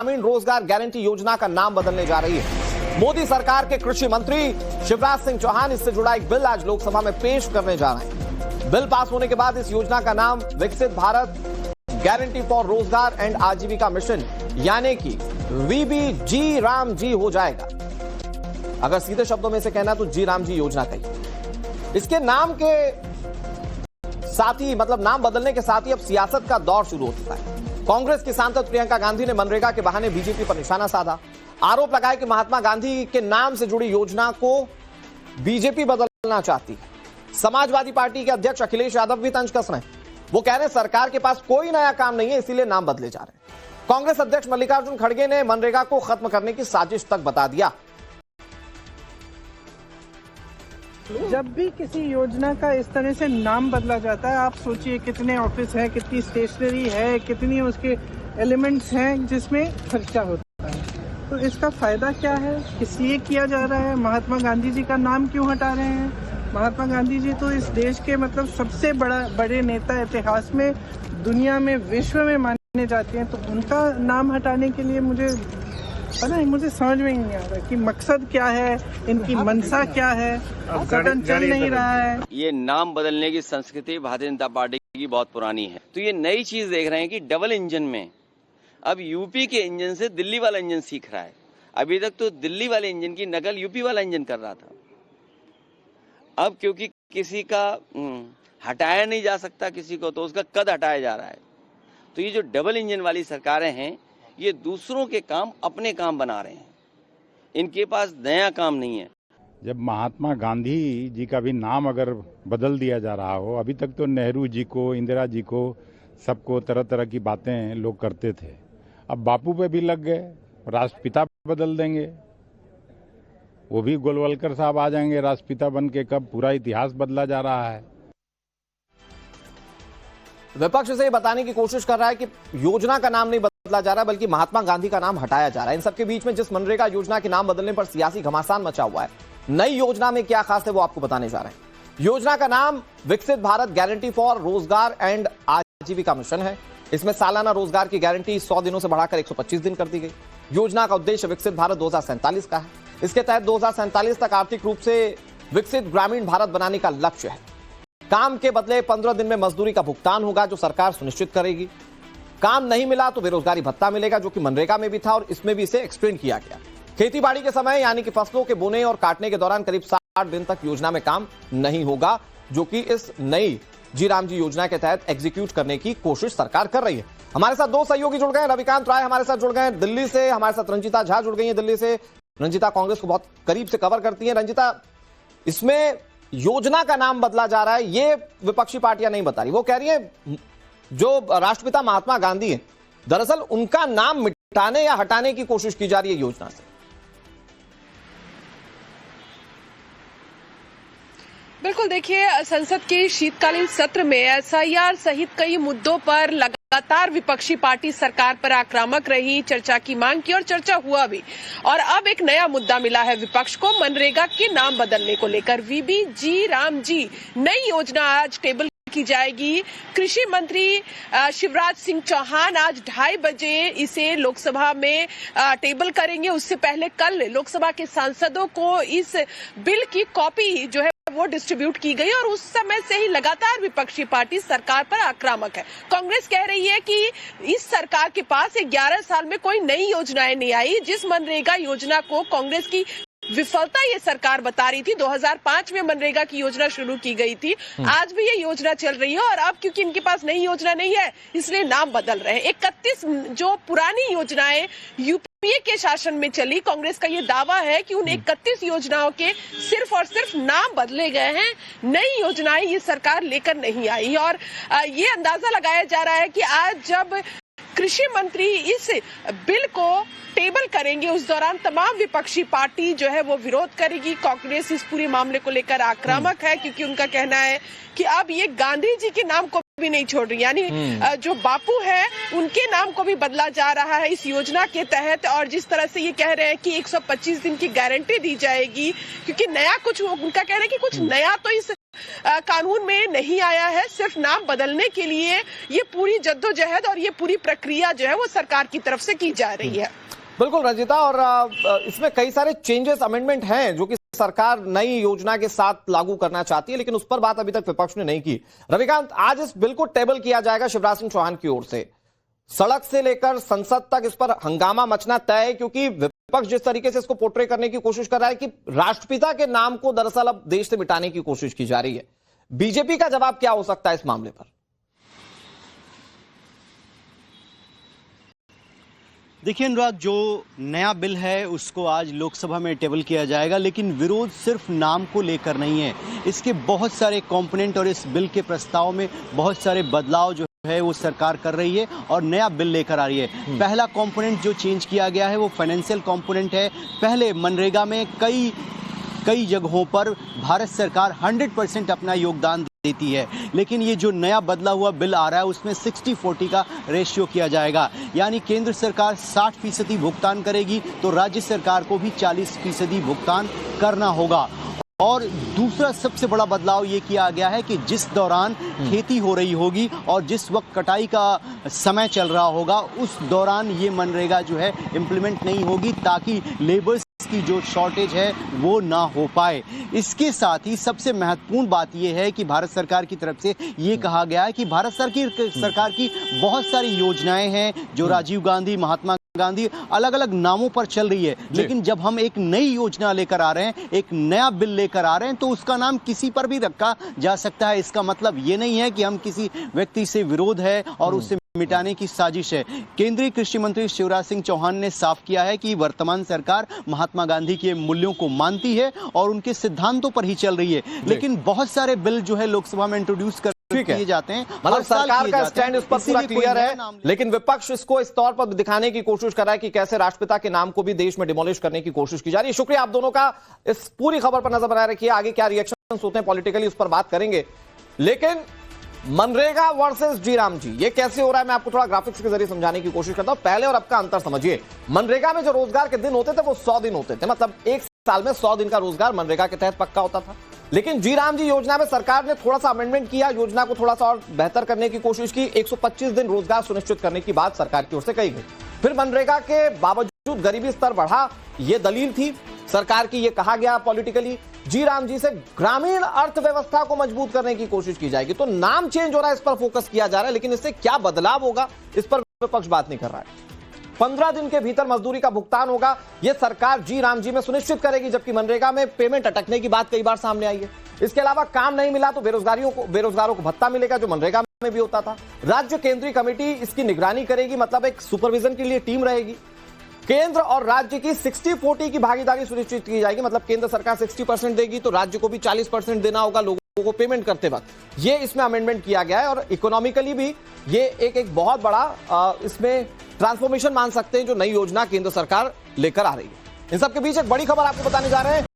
ग्रामीण रोजगार गारंटी योजना का नाम बदलने जा रही है। मोदी सरकार के कृषि मंत्री शिवराज सिंह चौहान इससे जुड़ा एक बिल आज लोकसभा में पेश करने जा रहे हैं। बिल पास होने के बाद इस योजना का नाम विकसित भारत गारंटी फॉर रोजगार एंड आजीविका मिशन यानी कि वीबीजी राम जी हो जाएगा। अगर सीधे शब्दों में से कहना तो जी राम जी योजना कही। इसके नाम के साथ ही मतलब नाम बदलने के साथ ही अब सियासत का दौर शुरू हो चुका है। कांग्रेस की सांसद प्रियंका गांधी ने मनरेगा के बहाने बीजेपी पर निशाना साधा। आरोप लगाया कि महात्मा गांधी के नाम से जुड़ी योजना को बीजेपी बदलना चाहती है। समाजवादी पार्टी के अध्यक्ष अखिलेश यादव भी तंज कस रहे हैं। वो कह रहे हैं सरकार के पास कोई नया काम नहीं है, इसीलिए नाम बदले जा रहे हैं। कांग्रेस अध्यक्ष मल्लिकार्जुन खड़गे ने मनरेगा को खत्म करने की साजिश तक बता दिया। जब भी किसी योजना का इस तरह से नाम बदला जाता है, आप सोचिए कितने ऑफिस हैं, कितनी स्टेशनरी है, कितनी उसके एलिमेंट्स हैं जिसमें खर्चा होता है। तो इसका फायदा क्या है, किस लिए किया जा रहा है? महात्मा गांधी जी का नाम क्यों हटा रहे हैं? महात्मा गांधी जी तो इस देश के मतलब सबसे बड़े नेता इतिहास में, दुनिया में, विश्व में माने जाते हैं। तो उनका नाम हटाने के लिए मुझे समझ में ही नहीं आ रहा कि मकसद क्या है, इनकी मंशा क्या है। सदन चल नहीं रहा है। ये नाम बदलने की संस्कृति भारतीय जनता पार्टी की बहुत पुरानी है। तो ये नई चीज देख रहे हैं कि डबल इंजन में अब यूपी के इंजन से दिल्ली वाला इंजन सीख रहा है। अभी तक तो दिल्ली वाले इंजन की नकल यूपी वाला इंजन कर रहा था। अब क्योंकि किसी का हटाया नहीं जा सकता किसी को, तो उसका कद हटाया जा रहा है। तो ये जो डबल इंजन वाली सरकारें हैं, ये दूसरों के काम अपने काम बना रहे हैं। इनके पास नया काम नहीं है। जब महात्मा गांधी जी का भी नाम अगर बदल दिया जा रहा हो, अभी तक तो नेहरू जी को, इंदिरा जी को, सबको तरह तरह की बातें लोग करते थे। अब बापू पे भी लग गए, राष्ट्रपिता बदल देंगे। वो भी गोलवलकर साहब आ जाएंगे राष्ट्रपिता बन के। कब पूरा इतिहास बदला जा रहा है। विपक्ष से बताने की कोशिश कर रहा है कि योजना का नाम नहीं बदला जा रहा है, बल्कि महात्मा गांधी का नाम हटाया जा रहा है। इन सबके बीच में जिस मनरेगा योजना के नाम बदलने पर सियासी घमासान मचा हुआ है, नई योजना में क्या खास है वो आपको बताने जा रहे हैं। योजना का नाम विकसित भारत गारंटी फॉर रोजगार एंड आजीविका मिशन है। इसमें सालाना रोजगार की गारंटी 100 दिनों से बढ़ाकर 125 दिन कर दी गई। योजना का उद्देश्य विकसित भारत 2047 का है। इसके तहत 2047 तक आर्थिक रूप से विकसित ग्रामीण भारत बनाने का लक्ष्य है। काम के बदले 15 दिन में मजदूरी का भुगतान होगा, जो सरकार सुनिश्चित करेगी। काम नहीं मिला तो बेरोजगारी भत्ता मिलेगा, जो कि मनरेगा में भी था और इसमें भी इसे एक्सटेंड किया गया। खेती बाड़ी के समय यानी कि फसलों के बोने और काटने के दौरान करीब 60 दिन तक योजना में काम नहीं होगा, जो कि इस नई जी राम जी योजना के तहत एग्जीक्यूट करने की कोशिश सरकार कर रही है। हमारे साथ दो सहयोगी जुड़ गए। रविकांत राय हमारे साथ जुड़ गए दिल्ली से, हमारे साथ रंजिता झा जुड़ गई है दिल्ली से। रंजिता कांग्रेस को बहुत करीब से कवर करती है। रंजिता, इसमें योजना का नाम बदला जा रहा है, ये विपक्षी पार्टियां नहीं बता रही। वो कह रही है जो राष्ट्रपिता महात्मा गांधी हैं, दरअसल उनका नाम मिटाने या हटाने की कोशिश की जा रही है योजना से। बिल्कुल, देखिए संसद के शीतकालीन सत्र में एसआईआर सहित कई मुद्दों पर लगातार विपक्षी पार्टी सरकार पर आक्रामक रही, चर्चा की मांग की और चर्चा हुआ भी। और अब एक नया मुद्दा मिला है विपक्ष को, मनरेगा के नाम बदलने को लेकर। वीबीजी राम जी नई योजना आज टेबल की जाएगी। कृषि मंत्री शिवराज सिंह चौहान आज 2:30 बजे इसे लोकसभा में टेबल करेंगे। उससे पहले कल लोकसभा के सांसदों को इस बिल की कॉपी जो है वो डिस्ट्रीब्यूट की गई और उस समय से ही लगातार विपक्षी पार्टी सरकार पर आक्रामक है। कांग्रेस कह रही है कि इस सरकार के पास 11 साल में कोई नई योजनाएं नहीं आई। जिस मनरेगा योजना को कांग्रेस की विफलता ये सरकार बता रही थी, 2005 में मनरेगा की योजना शुरू की गई थी, आज भी ये योजना चल रही है। और अब क्योंकि इनके पास नई योजना नहीं है, इसलिए नाम बदल रहे हैं। 31 जो पुरानी योजनाएं यूपीए के शासन में चली, कांग्रेस का ये दावा है कि उन 31 योजनाओं के सिर्फ और सिर्फ नाम बदले गए हैं, नई योजनाएं ये सरकार लेकर नहीं आई। और ये अंदाजा लगाया जा रहा है कि आज जब कृषि मंत्री इस बिल को टेबल करेंगे, उस दौरान तमाम विपक्षी पार्टी जो है वो विरोध करेगी। कांग्रेस इस पूरे मामले को लेकर आक्रामक है, क्योंकि उनका कहना है कि अब ये गांधी जी के नाम को भी नहीं छोड़ रही, यानी जो बापू है उनके नाम को भी बदला जा रहा है इस योजना के तहत। और जिस तरह से ये कह रहे हैं कि 125 दिन की गारंटी दी जाएगी, क्योंकि नया कुछ, उनका कहना है कि कुछ नया तो इस कानून में नहीं आया है। सिर्फ नाम बदलने के लिए ये पूरी जद्दोजहद और ये पूरी प्रक्रिया जो है वो सरकार की तरफ से की जा रही है। बिल्कुल रंजिता, और इसमें कई सारे चेंजेस, अमेंडमेंट हैं जो कि सरकार नई योजना के साथ लागू करना चाहती है, लेकिन उस पर बात अभी तक विपक्ष ने नहीं की। रविकांत, आज इस बिल को टेबल किया जाएगा शिवराज सिंह चौहान की ओर से। सड़क से लेकर संसद तक इस पर हंगामा मचना तय है, क्योंकि विपक्ष जिस तरीके से इसको पोर्ट्रे करने की कोशिश कर रहा है कि राष्ट्रपिता के नाम को दरअसल अब देश से मिटाने की कोशिश की जा रही है। बीजेपी का जवाब क्या हो सकता है इस मामले पर? देखिए अनुराग, जो नया बिल है उसको आज लोकसभा में टेबल किया जाएगा, लेकिन विरोध सिर्फ नाम को लेकर नहीं है। इसके बहुत सारे कंपोनेंट और इस बिल के प्रस्ताव में बहुत सारे बदलाव जो है वो सरकार कर रही है और नया बिल लेकर आ रही है। पहला कंपोनेंट जो चेंज किया गया है वो फाइनेंशियल कंपोनेंट है। पहले मनरेगा में कई जगहों पर भारत सरकार 100% अपना योगदान देती है, लेकिन ये जो नया बदला हुआ बिल आ रहा है उसमें 60-40 का रेशियो किया जाएगा, यानी केंद्र सरकार 60% भुगतान करेगी तो राज्य सरकार को भी 40% भुगतान करना होगा। और दूसरा सबसे बड़ा बदलाव ये किया गया है कि जिस दौरान खेती हो रही होगी और जिस वक्त कटाई का समय चल रहा होगा उस दौरान ये मनरेगा जो है इम्प्लीमेंट नहीं होगी, ताकि लेबर्स की जो शॉर्टेज है वो ना हो पाए। इसके साथ ही सबसे महत्वपूर्ण बात यह है कि भारत सरकार की तरफ से ये कहा गया है कि भारत सरकार की बहुत सारी योजनाएं हैं जो राजीव गांधी, महात्मा गांधी अलग अलग नामों पर चल रही है, लेकिन जब हम एक नई योजना लेकर आ रहे हैं, एक नया बिल लेकर आ रहे हैं, तो उसका नाम किसी पर भी रखा जा सकता है। इसका मतलब ये नहीं है कि हम किसी व्यक्ति से विरोध है और उससे मिटाने की साजिश है। केंद्रीय कृषि मंत्री शिवराज सिंह चौहान ने साफ किया है कि वर्तमान सरकार महात्मा गांधी के मूल्यों को मानती है और उनके सिद्धांतों पर ही चल रही है, लेकिन बहुत सारे बिल जो है लोकसभा में इंट्रोड्यूस किए जाते हैं। मतलब सरकार का स्टैंड इस पर पूरा क्लियर है, लेकिन विपक्ष इसको इस तौर पर दिखाने की कोशिश कर रहा है कि कैसे राष्ट्रपिता के नाम को भी देश में डिमोलिश करने की कोशिश की जा रही है। शुक्रिया आप दोनों का, इस पूरी खबर पर नजर बनाए रखिए। आगे क्या रिएक्शन होते हैं पॉलिटिकली उस पर बात करेंगे, लेकिन मनरेगा वर्सेस जी राम जी, ये कैसे हो रहा है मैं आपको थोड़ा ग्राफिक्स के जरिए समझाने की कोशिश करता हूं। पहले और अब का अंतर समझिए। मनरेगा में जो रोजगार के दिन होते थे वो 100 दिन होते थे, मतलब एक साल में 100 दिन का रोजगार मनरेगा के तहत पक्का होता था। लेकिन जी राम जी योजना में सरकार ने थोड़ा सा अमेंडमेंट किया, योजना को थोड़ा सा और बेहतर करने की कोशिश की। 125 दिन रोजगार सुनिश्चित करने की बात सरकार की ओर से कही गई। फिर मनरेगा के बावजूद गरीबी स्तर बढ़ा, यह दलील थी सरकार की, यह कहा गया पॉलिटिकली। जी राम जी से ग्रामीण अर्थव्यवस्था को मजबूत करने की कोशिश की जाएगी। तो नाम चेंज हो रहा है, इस पर फोकस किया जा रहा है, लेकिन इससे क्या बदलाव होगा इस पर विपक्ष बात नहीं कर रहा है। 15 दिन के भीतर मजदूरी का भुगतान होगा, यह सरकार जी राम जी में सुनिश्चित करेगी, जबकि मनरेगा में पेमेंट अटकने की बात कई बार सामने आई है। इसके अलावा काम नहीं मिला तो बेरोजगारों को भत्ता मिलेगा, जो मनरेगा में भी होता था। राज्य केंद्रीय कमेटी इसकी निगरानी करेगी, मतलब एक सुपरविजन के लिए टीम रहेगी। केंद्र और राज्य की 60-40 की भागीदारी सुनिश्चित की जाएगी, मतलब केंद्र सरकार 60% देगी तो राज्य को भी 40% देना होगा लोगों को पेमेंट करते वक्त। ये इसमें अमेंडमेंट किया गया है और इकोनॉमिकली भी ये एक बहुत बड़ा इसमें ट्रांसफॉर्मेशन मान सकते हैं जो नई योजना केंद्र सरकार लेकर आ रही है। इन सबके बीच एक बड़ी खबर आपको बताने जा रहे हैं।